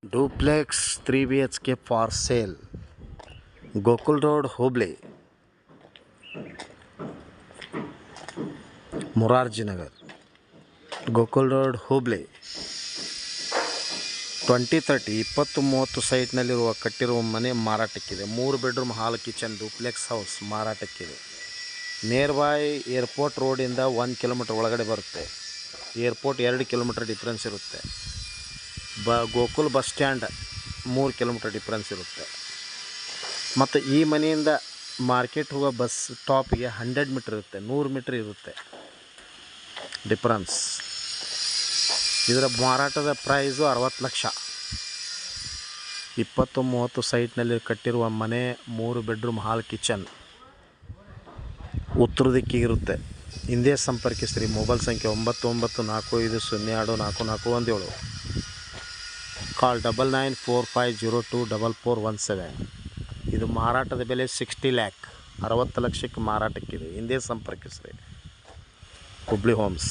Duplex 3 BHK for sale, Gokul road, Hubli, Morarji Nagar. Gokul road, Hubli. 2030 2030 ಸೈಟ್ನಲ್ಲಿರುವ ಕಟ್ಟಿರುವ ಮನೆ ಮಾರಾಟಕ್ಕಿದೆ. 3 bedroom hall kitchen duplex house ಮಾರಾಟಕ್ಕಿದೆ. ನಿಯರ್ ಬೈ ಏರ್ಪೋರ್ಟ್ ರೋಡಿಂದ 1 ಕಿಲೋಮೀಟರ್ ಒಳಗಡೆ ಬರುತ್ತೆ. ಏರ್ಪೋರ್ಟ್ 2 ಕಿಲೋಮೀಟರ್ ಡಿಫ್ರೆನ್ಸ್ ಇರುತ್ತೆ. Gokul bus stand 3 kilometre difference ಇರುತ್ತೆ. ಮತ್ತು ಈ ಮನೆಯಿಂದ ಮಾರ್ಕೆಟ್ ಹೋಗೋ ಬಸ್ ಸ್ಟಾಪಿಗೆ 100 ಮೀಟ್ರ್ ಇರುತ್ತೆ, 100 ಮೀಟ್ರ್ ಇರುತ್ತೆ ಡಿಫ್ರೆನ್ಸ್. ಇದರ ಮಾರಾಟದ ಪ್ರೈಸು 60 ಲಕ್ಷ. 2030 ಸೈಟ್ನಲ್ಲಿ ಕಟ್ಟಿರುವ ಮನೆ 3 ಬೆಡ್ರೂಮ್ ಹಾಲ್ ಕಿಚನ್ ಉತ್ತರ ದಿಕ್ಕಿಗಿರುತ್ತೆ. ಹಿಂದೆ ಸಂಪರ್ಕಿಸ್ರಿ. ಮೊಬೈಲ್ ಸಂಖ್ಯೆ 9945024417. ಕಾಲ್ 9945024417. ಇದು ಮಾರಾಟದ ಬೆಲೆ 60 ಲ್ಯಾಕ್, 60 ಲಕ್ಷಕ್ಕೆ ಮಾರಾಟಕ್ಕಿದೆ. ಹಿಂದೆ ಸಂಪರ್ಕಿಸ್ರಿ. ಹುಬ್ಳಿ ಹೋಮ್ಸ್.